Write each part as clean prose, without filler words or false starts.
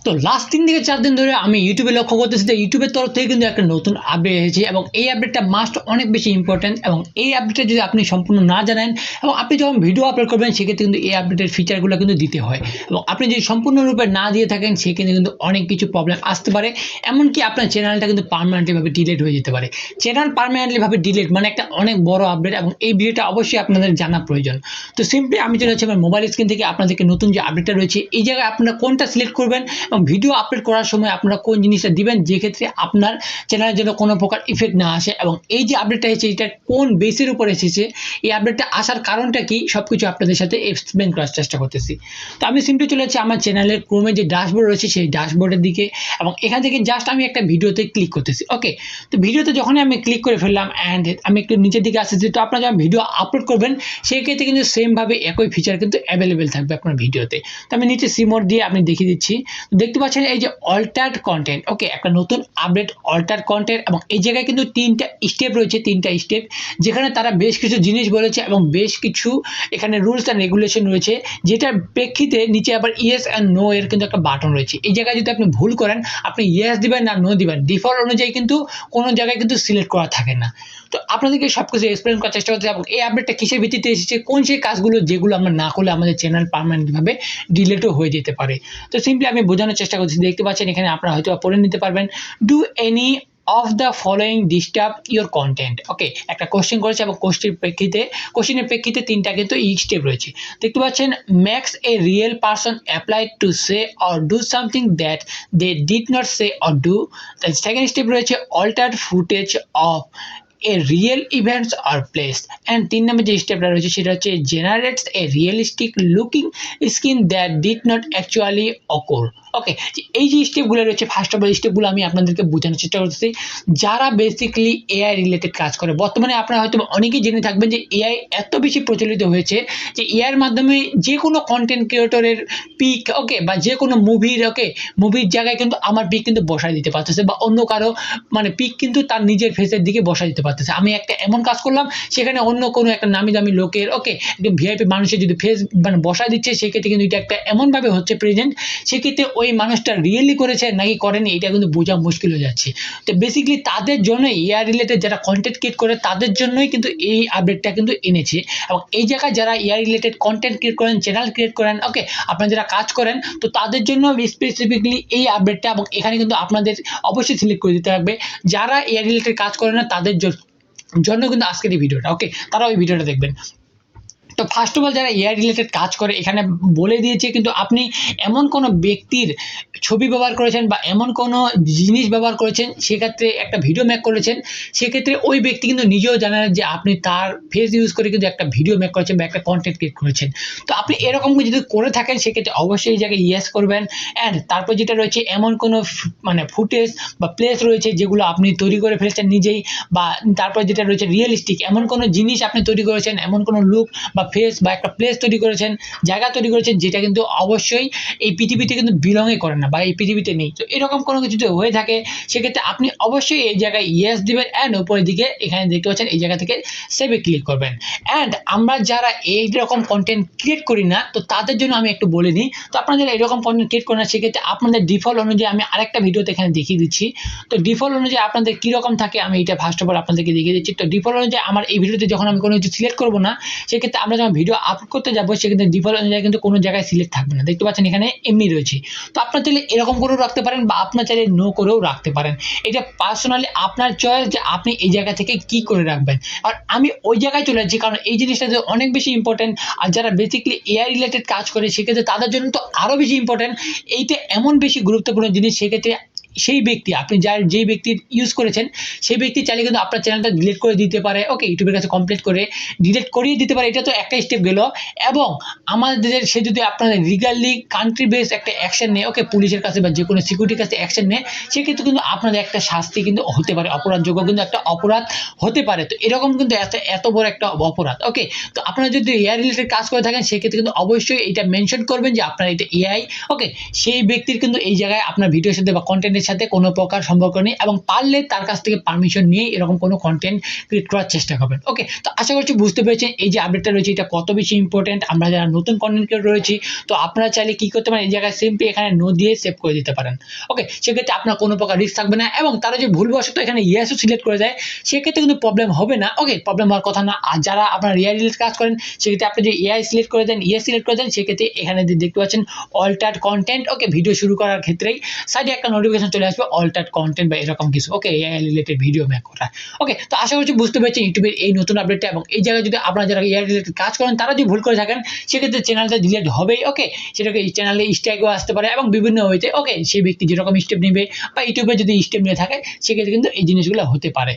তো লাস্ট 3 থেকে 4 দিন ধরে আমি ইউটিউবে লক্ষ্য করতেছি যে ইউটিউবের তরফ থেকে কিন্তু একটা নতুন আপডেট এসেছে এবং এই আপডেটটা মাস্ট অনেক বেশি ইম্পর্টেন্ট এবং এই আপডেটটা যদি আপনি সম্পূর্ণ না জানেন এবং আপনি যখন ভিডিও আপলোড করবেন সেক্ষেত্রে কিন্তু এই আপডেটের ফিচারগুলো কিন্তু দিতে হয় এবং আপনি যদি সম্পূর্ণরূপে না দিয়ে থাকেন সেক্ষেত্রে কিন্তু অনেক কিছু প্রবলেম আসতে পারে, এমনকি আপনার চ্যানেলটা কিন্তু পার্মানেন্টলিভাবে ডিলিট হয়ে যেতে পারে। চ্যানেল পার্মানেন্টলিভাবে ডিলিট মানে একটা অনেক বড় আপডেট এবং এই ভিডিওটা অবশ্যই আপনাদের জানা প্রয়োজন। তো সিম্পলি আমি চলে যাচ্ছি আমার মোবাইল স্ক্রিন থেকে আপনাদেরকে নতুন যে আপডেটটা রয়েছে এই জায়গায় আপনারা কোনটা সিলেক্ট করবেন এবং ভিডিও আপলোড করার সময় আপনারা কোন জিনিসটা দিবেন যে ক্ষেত্রে আপনার চ্যানেলের জন্য কোনো প্রকার ইফেক্ট না আসে এবং এই যে আপডেটটা এসেছে এটা কোন বেসের উপর এসেছে, এই আপডেটটা আসার কারণটা কি, সবকিছু আপনাদের সাথে এক্সপ্লেন করার চেষ্টা করতেছি। তো আমি সিম্পলি চলে যাচ্ছি আমার চ্যানেলের ক্রোমে যে ড্যাশবোর্ড রয়েছে সেই ড্যাশবোর্ডের দিকে এবং এখান থেকে জাস্ট আমি একটা ভিডিওতে ক্লিক করতেছি। ওকে, তো ভিডিওতে যখনই আমি ক্লিক করে ফেললাম অ্যান্ড আমি একটু নিচের দিকে আসতেছি, তো আপনারা যখন ভিডিও আপলোড করবেন সেই ক্ষেত্রে কিন্তু সেমভাবে একই ফিচার কিন্তু অ্যাভেলেবেল থাকবে আপনার ভিডিওতে। তো আমি নিচে সিমোড দিয়ে আমি দেখিয়ে দিচ্ছি, দেখতে পাচ্ছেন এই যে অল্টার্ড কন্টেন্ট। ওকে, একটা নতুন আপডেট অল্টার্ড কন্টেন্ট এবং এই জায়গায় কিন্তু 3টা স্টেপ রয়েছে, 3টা স্টেপ যেখানে তারা বেশ কিছু জিনিস বলেছে এবং বেশ কিছু এখানে রুলস অ্যান্ড রেগুলেশন রয়েছে, যেটার প্রেক্ষিতে নিচে আবার ইয়েস অ্যান্ড নো এর কিন্তু একটা বাটন রয়েছে। এই জায়গায় যদি আপনি ভুল করেন আপনি ইয়েস দিবেন না নো দিবেন, ডিফল্ট অনুযায়ী কিন্তু কোনো জায়গায় কিন্তু সিলেক্ট করা থাকে না। তো আপনাদেরকে সবকিছু এক্সপ্লেন করার চেষ্টা করতে এবং এই আপডেটটা কিসের ভিত্তিতে এসেছে, কোন সেই কাজগুলো যেগুলো আমরা না করলে আমাদের চ্যানেল পার্মানেন্টভাবে ডিলিটও হয়ে যেতে পারে। তো সিম্পলি আমি বোঝানোর চেষ্টা করছি, দেখতে পাচ্ছেন এখানে আপনারা হয়তো পড়ে নিতে পারবেন। Do any of the following disturb your content. Okay, একটা কোশ্চেন করেছে এবং কোশ্চেনের প্রেক্ষিতে 3টা কিন্তু স্টেপ রয়েছে। দেখতে পাচ্ছেন makes a real person applied to say or do something that they did not say or do. Second step রয়েছে altered footage of a real events or place and 3 number যে স্টেপটা রয়েছে সেটা হচ্ছে generates a realistic looking skin that did not actually occur. Okay, এই যে স্টেপগুলো রয়েছে ফার্স্ট অফ অল স্টেপগুলো আমি আপনাদেরকে বোঝানোর চেষ্টা করতেছি। যারা বেসিক্যালি এআই রিলেটেড কাজ করে, বর্তমানে আপনারা হয়তো অনেকেই জেনে থাকবেন যে এআই এত বেশি প্রচলিত হয়েছে যে এআইয়ের মাধ্যমে যে কোনো কন্টেন্ট ক্রিয়েটরের পিক ওকে বা যে কোনো মুভির জায়গায় কিন্তু আমার পিক কিন্তু বসায় দিতে পারতেছে বা অন্য কারো মানে পিক কিন্তু তার নিজের ফেসের দিকে বসায় দিতে পারতেছে। আমি একটা এমন কাজ করলাম সেখানে অন্য কোনো একটা নামি দামি লোকের একদম ভিআইপি মানুষের যদি ফেস মানে বসায় দিচ্ছে সেক্ষেত্রে কিন্তু এটা একটা এমনভাবে হচ্ছে প্রেজেন্ট, সেক্ষেত্রে ওই মানুষটা রিয়েলি করেছে নাকি করেনি এটা কিন্তু বোঝা মুশকিল হয়ে যাচ্ছে। তো বেসিক্যালি তাদের জন্যই এআই রিলেটেড যারা কন্টেন্ট ক্রিয়েট করে তাদের জন্যই কিন্তু এই আপডেটটা কিন্তু এনেছে এবং এই জায়গায় যারা এআই রিলেটেড কন্টেন্ট ক্রিয়েট করেন, চ্যানেল ক্রিয়েট করেন, ওকে আপনারা যারা কাজ করেন তো তাদের জন্য স্পেসিফিকলি এই আপডেটটা এবং এখানে কিন্তু আপনাদের অবশ্যই সিলেক্ট করে দিতে হবে। যারা এআই রিলেটেড কাজ করে না তাদের জন্য কিন্তু আজকের এই ভিডিওটা, ওকে তারা ওই ভিডিওটা দেখবেন। তো ফার্স্ট অফ অল যারা এআই রিলেটেড কাজ করে এখানে বলে দিয়েছে কিন্তু আপনি এমন কোনো ব্যক্তির ছবি ব্যবহার করেছেন বা এমন কোনো জিনিস ব্যবহার করেছেন সেক্ষেত্রে একটা ভিডিও মেক করেছেন, সেক্ষেত্রে ওই ব্যক্তি কিন্তু নিজেও জানেন যে আপনি তার ফেস ইউজ করে কিন্তু একটা ভিডিও মেক করেছেন বা একটা কন্টেন্ট ক্রিয়েট করেছেন। তো আপনি এরকম যদি করে থাকেন সেক্ষেত্রে অবশ্যই এই জায়গায় ইয়েস করবেন অ্যান্ড তারপর যেটা রয়েছে এমন কোনো মানে ফুটেজ বা প্লেস রয়েছে যেগুলো আপনি তৈরি করে ফেলেছেন নিজেই, বা তারপর যেটা রয়েছে রিয়েলিস্টিক এমন কোনো জিনিস আপনি তৈরি করেছেন, এমন কোনো লুক বা ফেস বা একটা প্লেস তৈরি করেছেন, জায়গা তৈরি করেছেন যেটা কিন্তু অবশ্যই এই পৃথিবীতে কিন্তু বিলংই করে না বা এই পৃথিবীতে নেই। তো এরকম কোনো কিছু যদি হয়ে থাকে সেক্ষেত্রে আপনি অবশ্যই এই জায়গায় ইয়েস দিবেন অ্যান্ড উপরের দিকে এখানে দেখতে পাচ্ছেন এই জায়গা থেকে সেভে ক্লিক করবেন। অ্যান্ড আমরা যারা এইরকম কন্টেন্ট ক্রিয়েট করি না তো তাদের জন্য আমি একটু বলে নিই, তো আপনারা যারা এরকম কন্টেন্ট ক্রিয়েট করেন না সেক্ষেত্রে আপনাদের ডিফল্ট অনুযায়ী আমি আরেকটা ভিডিওতে এখানে দেখিয়ে দিচ্ছি। তো ডিফল্ট অনুযায়ী আপনাদের কীরকম থাকে আমি এটা ফার্স্ট অফ অল আপনাদেরকে দেখিয়ে দিচ্ছি। তো ডিফল্ট অনুযায়ী আমার এই ভিডিওতে যখন আমি কোনো কিছু সিলেক্ট করবো না সেক্ষেত্রে আমরা যখন ভিডিও আপলোড করতে যাবো সেক্ষেত্রে ডিফল্ট অনুযায়ী কিন্তু কোনো জায়গায় সিলেক্ট থাকবে না, দেখতে পাচ্ছেন এখানে এমনি রয়েছে। তো আপনার চাইলে এরকম করেও রাখতে পারেন বা আপনার চাইলে নো করেও রাখতে পারেন, এটা পার্সোনালি আপনার চয়েস যে আপনি এই জায়গা থেকে কি করে রাখবেন। আর আমি ওই জায়গায় চলে যাচ্ছি কারণ এই জিনিসটা যে অনেক বেশি ইম্পর্টেন্ট আর যারা বেসিক্যালি এআই রিলেটেড কাজ করে সেক্ষেত্রে তাদের জন্য তো আরও বেশি ইম্পর্টেন্ট। এইটা এমন বেশি গুরুত্বপূর্ণ জিনিস, সেক্ষেত্রে সেই ব্যক্তি আপনি যেই ব্যক্তির ইউজ করেছেন সেই ব্যক্তি চাইলে কিন্তু আপনার চ্যানেলটা ডিলিট করে দিতে পারে, ওকে ইউটিউবের কাছে কমপ্লেন করে ডিলিট করিয়ে দিতে পারে, এটা তো একটা স্টেপ গেল। এবং আমাদের সে যদি আপনাদের লিগালি কান্ট্রি বেস একটা অ্যাকশন নেয়, ওকে পুলিশের কাছে বা যে কোনো সিকিউরিটির কাছে অ্যাকশন নেয় সেক্ষেত্রে কিন্তু আপনাদের একটা শাস্তি কিন্তু হতে পারে, অপরাধযোগ্য কিন্তু একটা অপরাধ হতে পারে। তো এরকম কিন্তু এত বড় একটা অপরাধ, ওকে তো আপনারা যদি এআই রিলেটেড কাজ করে থাকেন সেক্ষেত্রে কিন্তু অবশ্যই এটা মেনশন করবেন যে আপনার এটা এআই, ওকে সেই ব্যক্তির কিন্তু এই জায়গায় আপনার ভিডিওর সাথে বা কন্টেন্টের সাথে কোনো প্রকার সম্পর্ক নেই এবং পারলে তার কাছ থেকে পারমিশন নিয়ে এরকম কোনো কন্টেন্ট ক্রিয়েট করার চেষ্টা করবেন। ওকে, তো আশা করছি বুঝতে পেরেছেন এই যে আপডেটটা রয়েছে এটা কত বেশি ইম্পর্টেন্ট। আমরা যারা নতুন কন্টেন্ট ক্রিয়েটর রয়েছি, তো আপনারা চাইলে কি করতে পারেন, এই জায়গায় সিম্পলি এখানে নো দিয়ে সেভ করে দিতে পারেন। ওকে, সেক্ষেত্রে আপনার কোনো প্রকার রিস্ক থাকবে না এবং তারা যে ভুলবশত এখানে ইয়েসও সিলেক্ট করে দেয় সেক্ষেত্রে কিন্তু প্রবলেম হবে না। ওকে, প্রবলেম হওয়ার কথা না। আর যারা আপনার এআই রিলেটেড কাজ করেন সেক্ষেত্রে আপনি যে এআই সিলেক্ট করে দেন, ইয়েস সিলেক্ট করে দেন, সেক্ষেত্রে এখানে দেখতে পাচ্ছেন অল্টার্ড কন্টেন্ট। ওকে, ভিডিও শুরু করার ক্ষেত্রেই সাইডে একটা নোটিফিকেশন চলে আসবে অল্টার্ড কন্টেন্ট বা এরকম কিছু। ওকে, এআই রিলেটেড ভিডিও মেক করা। ওকে, তো আশা করছি বুঝতে পেরেছেন ইউটিউবের এই নতুন আপডেটটা। এবং এই জায়গায় যদি আপনারা যারা এআই রিলেটেড কাজ করেন তারা যদি ভুল করে থাকেন সেক্ষেত্রে চ্যানেলটা ডিলিট হবেই। ওকে, সেটাকে এই চ্যানেলে স্ট্রাইকও আসতে পারে এবং বিভিন্ন ওয়েতে ওকে সেই ব্যক্তি যেরকম স্টেপ নেবে বা ইউটিউবে যদি স্টেপ নিয়ে থাকে সেক্ষেত্রে কিন্তু এই জিনিসগুলো হতে পারে।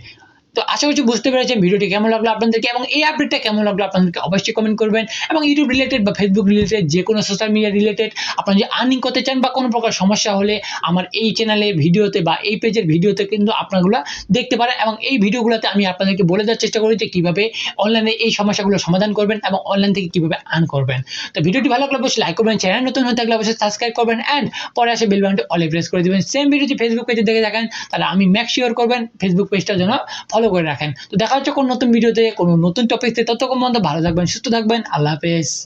তো আশা করছি বুঝতে পেরেছেন ভিডিওটি কেমন লাগলো আপনাদেরকে এবং এই আপডেটটা কেমন লাগলো আপনাদেরকে অবশ্যই কমেন্ট করবেন। এবং ইউটিউব রিলেটেড বা ফেসবুক রিলেটেড যে কোনো সোশ্যাল মিডিয়া রিলেটেড আপনারা যদি আর্নিং করতে চান বা কোনো প্রকার সমস্যা হলে আমার এই চ্যানেলে ভিডিওতে বা এই পেজের ভিডিওতে কিন্তু আপনাগুলো দেখতে পারেন এবং এই ভিডিওগুলোতে আমি আপনাদেরকে বলে দেওয়ার চেষ্টা করি যে কীভাবে অনলাইনে এই সমস্যাগুলো সমাধান করবেন এবং অনলাইন থেকে কীভাবে আর্ন করবেন। তো ভিডিওটি ভালো লাগলে অবশ্যই লাইক করবেন, চ্যানেল নতুন হয়ে থাকলে অবশ্যই সাবস্ক্রাইব করবেন অ্যান্ড পরে আসে বেল বাটনটি অলে প্রেস করে দেবেন। সেম ভিডিও যদি ফেসবুক পেজে দেখে থাকেন তাহলে আমি মেক শিওর করবেন ফেসবুক পেজটার জন্য ফলো করে রাখেন। তো দেখা হচ্ছে কোনো নতুন ভিডিওতে কোনো নতুন টপিকতে। ততক্ষণ পর্যন্ত ভালো থাকবেন, সুস্থ থাকবেন। আল্লাহ হাফেজ।